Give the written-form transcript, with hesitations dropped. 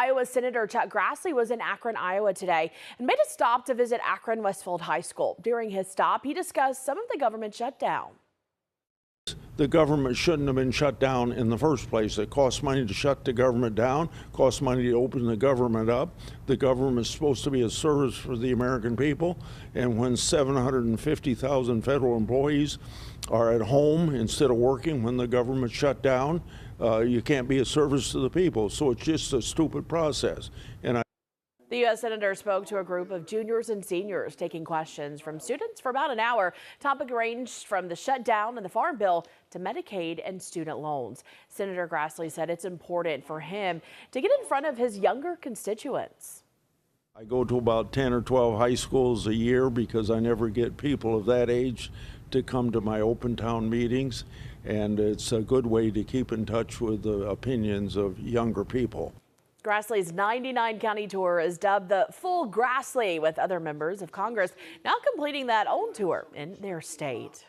Iowa Senator Chuck Grassley was in Akron, Iowa today and made a stop to visit Akron-Westfield High School. During his stop, he discussed some of the government shutdown. The government shouldn't have been shut down in the first place. It costs money to shut the government down, costs money to open the government up. The government is supposed to be a service for the American people, and when 750,000 federal employees are at home instead of working when the government shut down, you can't be a service to the people. So it's just a stupid process. And The U.S. Senator spoke to a group of juniors and seniors, taking questions from students for about an hour. Topic ranged from the shutdown and the Farm Bill to Medicaid and student loans. Senator Grassley said it's important for him to get in front of his younger constituents. I go to about 10 or 12 high schools a year because I never get people of that age to come to my open town meetings, and it's a good way to keep in touch with the opinions of younger people. Grassley's 99-county tour is dubbed the Full Grassley, with other members of Congress now completing that own tour in their state.